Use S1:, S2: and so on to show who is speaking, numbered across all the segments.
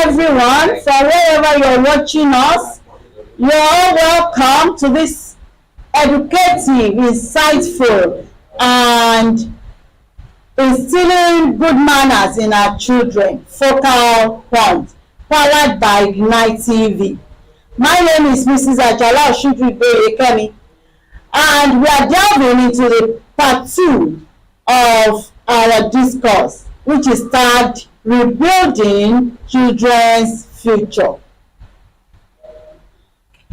S1: everyone, from wherever you're watching us. You're all welcome to this educative, insightful, and instilling good manners in our children focal point, powered by Ignite TV. My name is Mrs. Ajala Oshudribe, and we are delving into the part 2 of our discourse, which is tagged Rebuilding Children's Future.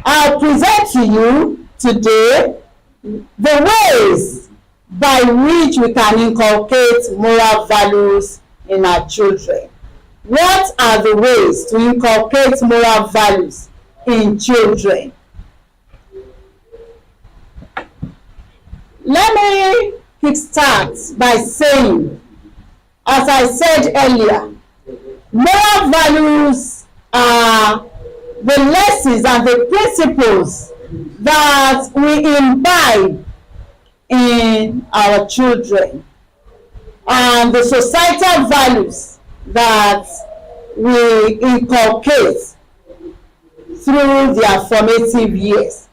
S1: I'll present to you today the ways by which we can inculcate moral values in our children. What are the ways to inculcate moral values in children? Let me kickstart by saying, as I said earlier, moral values are the lessons and the principles that we imbibe in our children and the societal values that we inculcate through their formative years.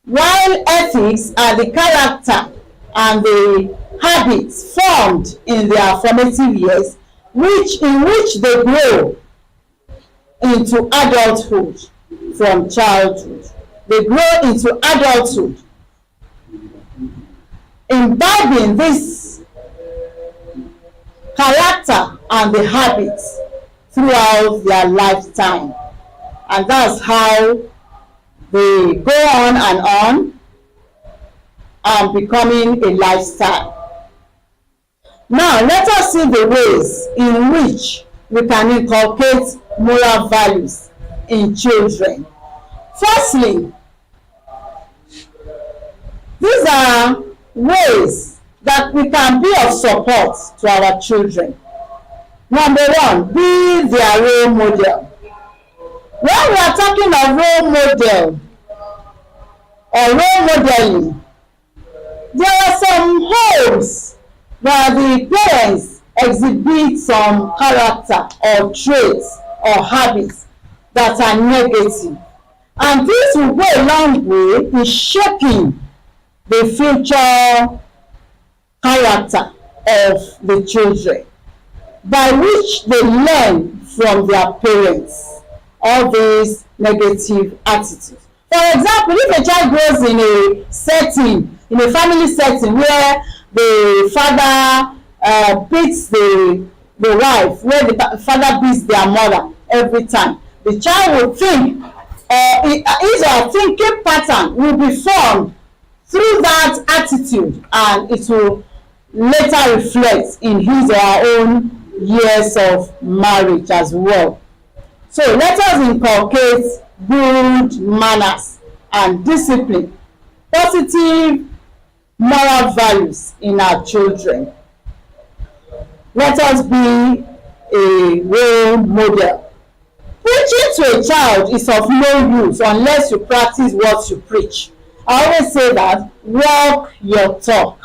S1: While ethics are the character and the habits formed in their formative years, in which they grow into adulthood from childhood. They grow into adulthood, imbibing this character and the habits throughout their lifetime. And that's how they go on and becoming a lifestyle. Now, let us see the ways in which we can inculcate moral values in children. Firstly, these are ways that we can be of support to our children. Number one, be their role model. When we are talking of role model or role modeling, there are some homes where the parents exhibit some character or traits or habits that are negative. And this will go a long way in shaping the future character of the children, by which they learn from their parents all these negative attitudes. For example, if a child grows in a setting, in a family setting where the father beats the wife, where the father beats their mother every time, the child will think, his or her thinking pattern will be formed through that attitude, and it will later reflect in his or her own years of marriage as well. So let us inculcate good manners and discipline, positive moral values in our children. Let us be a role model. Preaching to a child is of no use unless you practice what you preach. I always say that, walk your talk.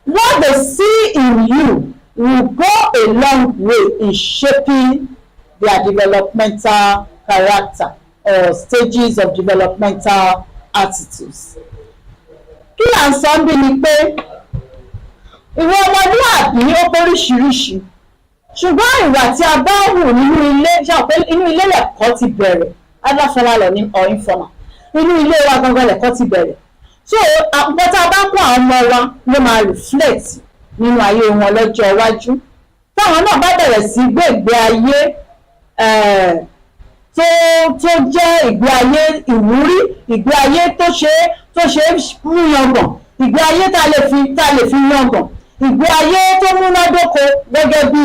S1: What they see in you will go a long way in shaping their developmental character or stages of developmental attitudes. Kí là ń sọ bí ni pé ìwọ ọmọlúàbí ó póríṣiríṣi, ṣùgbọ́n ìwà tí a bá hù nínú ilé, ṣàpé inú ilé lẹ̀kọ́ ti bẹ̀rẹ̀, either formal or informal. Inú ilé wa gangan lẹ̀kọ́ ti bẹ̀rẹ̀. So àpò tá a bá kó àwọn ọmọ wa ló máa reflect nínú ayé wọn lọ́jọ́ iwájú. Táwọn náà bá bẹ̀rẹ̀ sí gbé ìgbé ayé tó jẹ́ ìgbé ayé ìwúrí, ìgbé ayé tó ṣe mú yangàn, ìgbé ayé tá lè fi yangàn, ìgbé ayé tó múnádóko gẹ́gẹ́ bí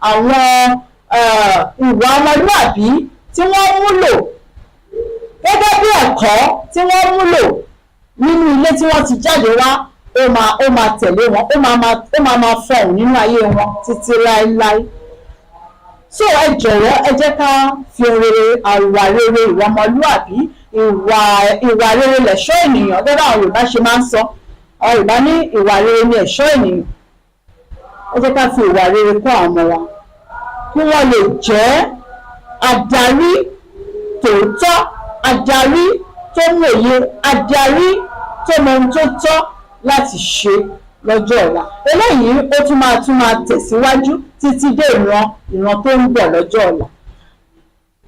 S1: àwọn ìwà ọmọlúàbí tí wọ́n múlò, gẹ́gẹ́ bí ẹ̀kọ́ tí wọ́n múlò nínú ilé tí wọ́n ti jáde wá, ó máa tẹ̀lé wọn, ó máa fọhùn nínú ayé wọn títí láéláé. So ẹ jọ̀wọ́ ẹ jẹ́ ká fi ìwà rere, ìwà ọmọlúàbí, ìwà rere lẹ̀ṣọ́ ènìyàn, gẹ́gẹ́ àwọn Yorùbá ṣe máa ń sọ. Àwọn Yorùbá ní ìwà rere ni ẹ̀ṣọ́ ènìyàn. Ẹ jẹ́ ká fi ìwà rere kọ́ àwọn ọmọ wa. kí wọ́n lè jẹ́ adarí tòótọ́, adarí tó mòye, adarí tó mọ ohun tó tọ́ láti ṣe lọ́jọ́ ọ̀la. Eléyìí ó tún máa tẹ̀síwájú títí dé ìran tó ń bọ̀ lọ́jọ́ ọ̀la.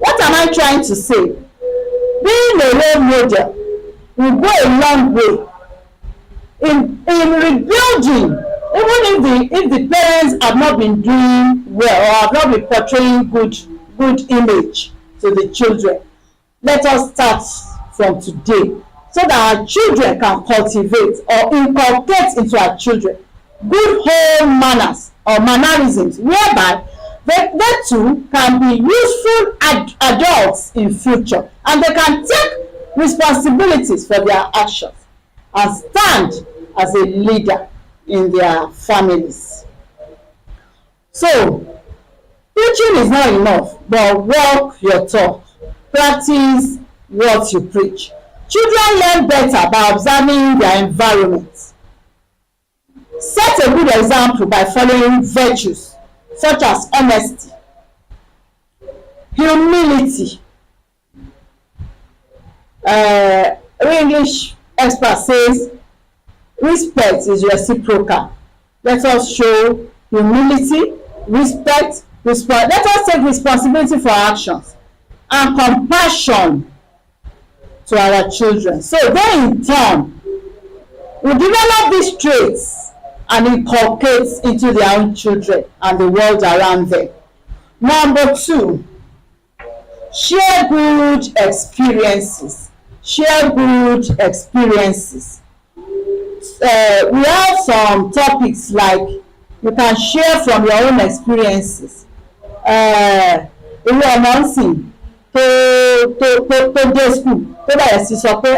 S1: What am I trying to say? Being a role model will go a long way in rebuilding, even if the parents have not been doing well or have not been portraying good image to the children. Let us start from today so that our children can cultivate or inculcate into our children good home manners or mannerisms, whereby they too can be useful adults in future, and they can take responsibilities for their actions and stand as a leader in their families. So, preaching is not enough, but walk your talk. Practice what you preach. Children learn better by observing their environment. Set a good example by following virtues such as honesty, humility. English expert says respect is reciprocal. Let us show humility, respect. Let us take responsibility for our actions and compassion to our children. So they in turn will develop these traits and inculcate into their own children and the world around them. Number 2, share good experiences. Share good experiences. We have some topics like you can share from your own experiences. Irú ọmọ ń sìn tó dé school tó bẹ̀rẹ̀ sí sọ pé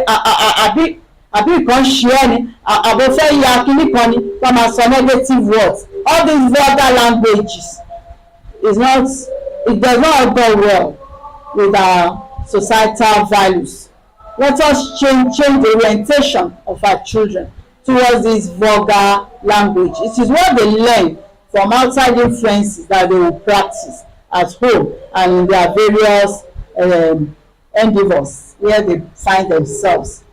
S1: àbí nǹkan ṣe ẹ́ ni àbò fẹ́ ya kinní kan ni wọ́n máa sọ negative words. All these vulgar languages it does not go well with our societal values. Let us change the orientation of our children towards this vulgar language. It is what they learn from outside influences that they will practice at home and in their various endeavors where they find themselves.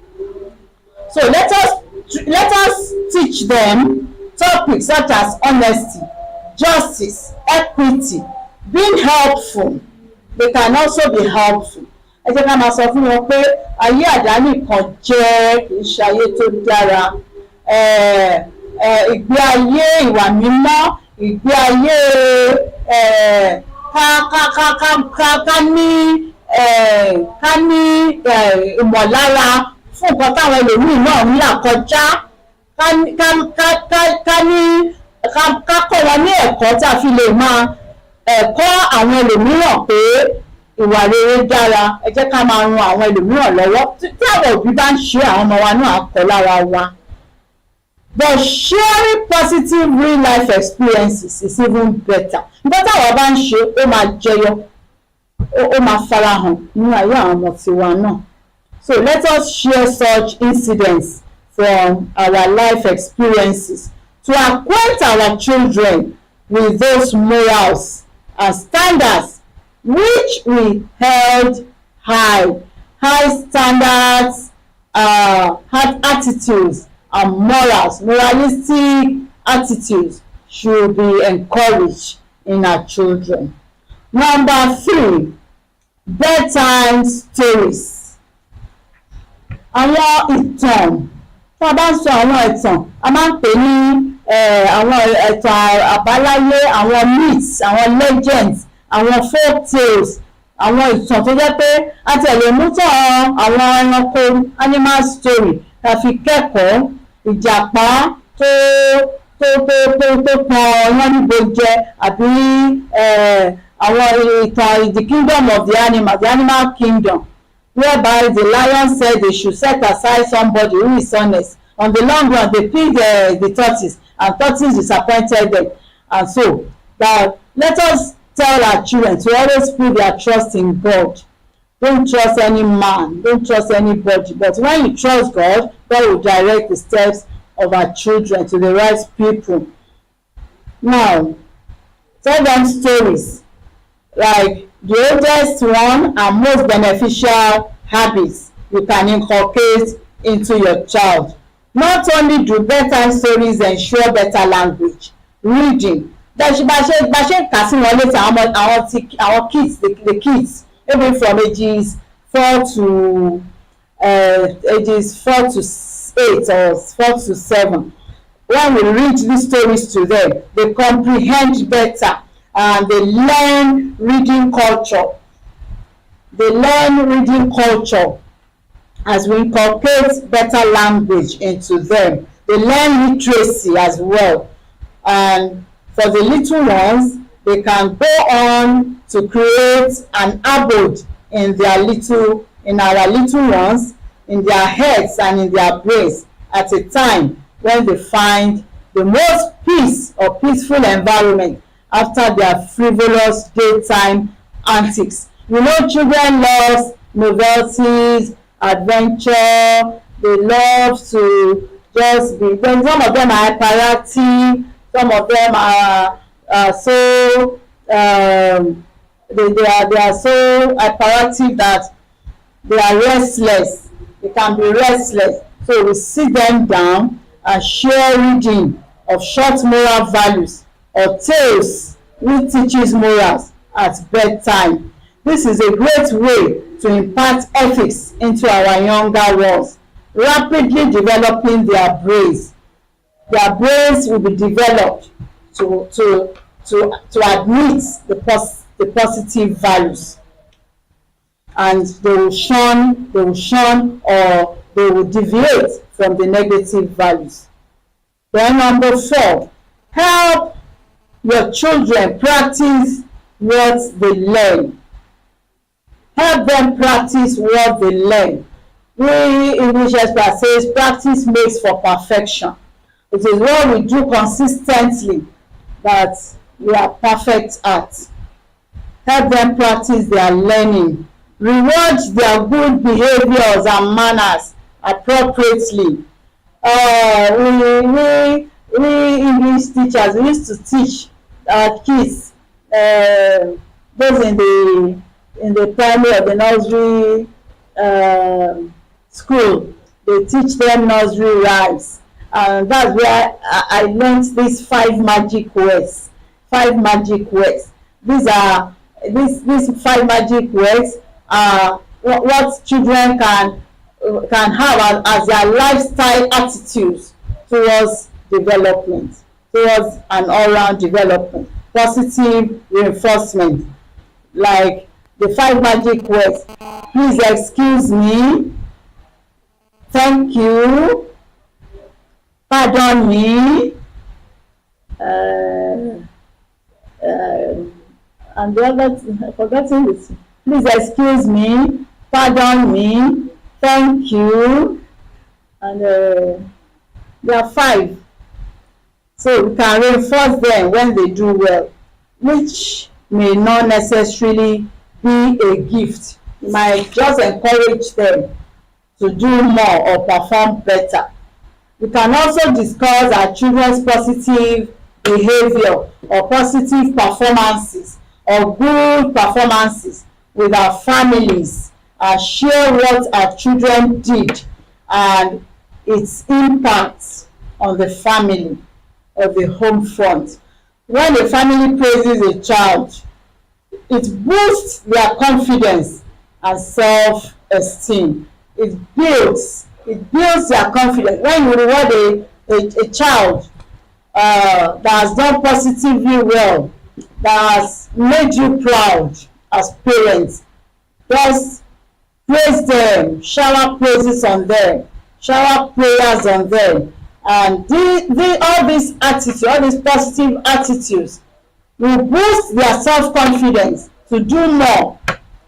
S1: So let us teach them topics such as honesty, justice, equity, being helpful. They can also be helpful. Ẹ jẹ́ ká máa sọ fún wọn pé ayé àdáni kan jẹ́ kì í ṣe ayé tó dára. Ìgbé ayé ìwà mímọ́, ìgbé ayé ká ní ìmọ̀lára fún nǹkan táwọn ẹlòmíì náà ń là kọjá, ká kọ́ wọn ní ẹ̀kọ́ tí a fi lè máa kọ́ àwọn ẹlòmíràn pé ìwà rere dára. Ẹ jẹ́ ká máa ran àwọn ẹlòmíràn lọ́wọ́. Tí àwọn òbí bá ń ṣe, àwọn ọmọ wa náà á kọ́ lára wa. But sharing positive real life experiences is even better. Nígbà táwọn bá ń ṣe, ó máa jẹyọ, ó máa farahàn nínú ayé àwọn ọmọ tiwa náà. So let us share such incidents from our life experiences to acquaint our children with those morals and standards which we held high. High standards, attitudes and moralistic attitudes should be encouraged in our children. Number 3, bedtime stories. Àwọn ìtàn, tí a bá ń sọ àwọn ìtàn, a máa ń pè ní àwọn ìtàn àbáláyé, àwọn myths, àwọn legends, àwọn folk tales, àwọn ìtàn tó jẹ́ pé a tẹ̀lé mú tàn àwọn ẹranko, animal story, ká fi kẹ́kọ̀ọ́. Ìjàpá tó pọn yánníbo jẹ, àbí àwọn ìtàn the kingdom of the animal kingdom, whereby the lion said they should set aside somebody who is honest. On the long run, they picked the tortoise, and tortoise disappointed them. And so, let us tell our children to always put their trust in God. Don't trust any man, don't trust anybody. But when you trust God, God will direct the steps of our children to the right people. Now, tell them stories like the oldest one and most beneficial habits you can inculcate into your child. Not only do bedtime stories ensure better language reading, bá ṣe ń kà sí wọn létí àwọn kids, the kids even from ages 4 to 8 or 4 to 7, when we read these stories to them, they comprehend better and they learn reading culture. They learn reading culture as we inculcate better language into them. They learn literacy as well. And for the little ones, they can go on to create an abode in our little ones, in their heads and in their brains at a time when they find the most peace or peaceful environment after their frivolous daytime antics. You know, children love novelties, adventure. They love to just be. Then some of them are hyperactive. Some of them are so they are so hyperactive that they are restless. They can be restless. So we sit them down and share reading of short moral values or tales which teaches morals at bedtime. This is a great way to impart ethics into our younger ones, rapidly developing their brains. Their brains will be developed to admit the positive values, and they will shun or they will deviate from the negative values. Then number 4, help your children practice what they learn. Help them practice what they learn. We English expert says practice makes for perfection. It is what we do consistently that we are perfect at. Help them practice their learning. Reward their good behaviors and manners appropriately. We English teachers, we used to teach our kids, those in the primary or the nursery school. They teach them nursery rhymes, and that's where I learned these 5 magic words. 5 magic words. These 5 magic words are what children can have as their lifestyle attitudes towards development, towards an all-round development, positive reinforcement. Like the 5 magic words: please excuse me, thank you, pardon me, and the other, I forgotten this. Please excuse me, pardon me, thank you, and there are 5. So we can reinforce them when they do well, which may not necessarily be a gift. You might just encourage them to do more or perform better. We can also discuss our children's positive behavior or positive performances or good performances with our families, and share what our children did and its impact on the family or the home front. When the family praises a child, it boosts their confidence and self-esteem. It builds their confidence. When you reward a child that has done positively well, that has made you proud as parents, just praise them, shower praises on them, shower prayers on them, and all these attitudes, all these positive attitudes will boost their self-confidence to do more,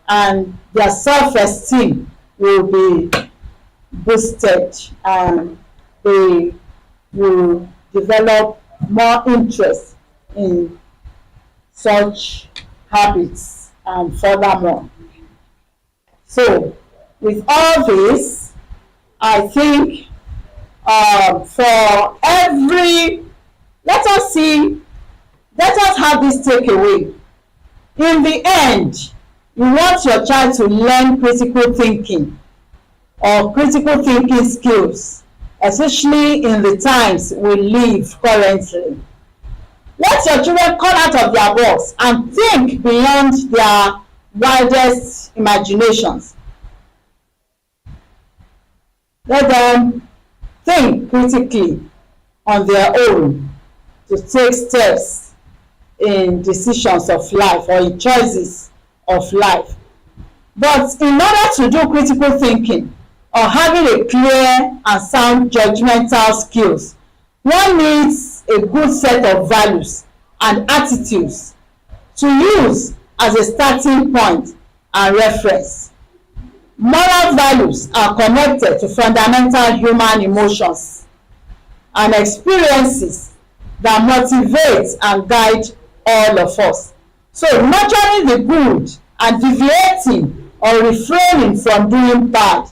S1: and their self-esteem will be boosted, and they will develop more interest in such habits and furthermore. So with all this, I think for every, let us have this takeaway. In the end, you want your child to learn critical thinking or critical thinking skills, especially in the times we live currently. Let your children come out of their box and think beyond their wildest imaginations. Let them think critically on their own to take steps in decisions of life or in choices of life. But in order to do critical thinking or having a clear and sound judgmental skills, one needs a good set of values and attitudes to use as a starting point and reference. Moral values are connected to fundamental human emotions and experiences that motivate and guide all of us. So nurturing the good and deviating or refraining from doing bad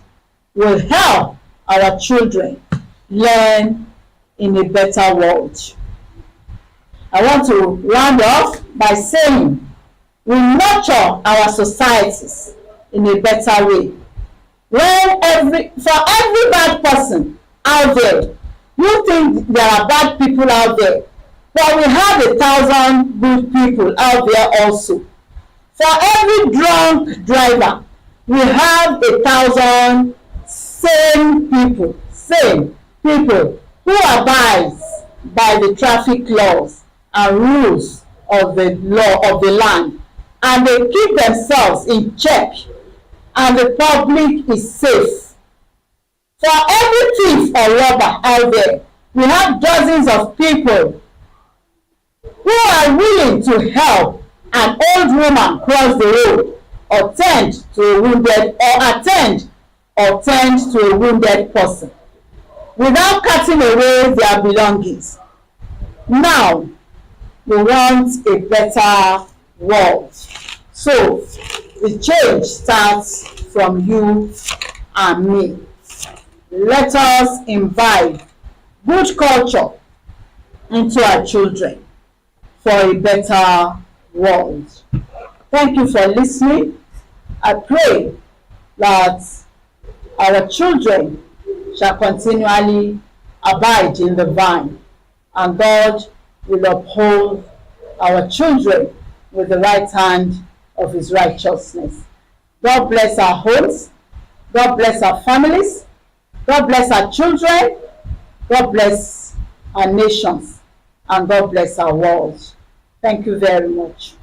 S1: will help our children learn in a better world. I want to round off by saying we nurture our societies in a better way. For every bad person out there, you think there are bad people out there, but we have 1,000 good people out there also. For every drunk driver, we have 1,000 sane people who abide by the traffic laws and rules of the law of the land, and they keep themselves in check, and the public is safe. For every thief or robber out there, we have dozens of people who are willing to help an old woman cross the road or tend to a wounded person without cutting away their belongings. Now, we want a better world. So, the change starts from you and me. Let us imbibe good culture into our children for a better world. Thank you for listening. I pray that our children shall continually abide in the vine, and God will uphold our children with the right hand of his righteousness. God bless our homes. God bless our families. God bless our children. God bless our nations. And God bless our world. Thank you very much.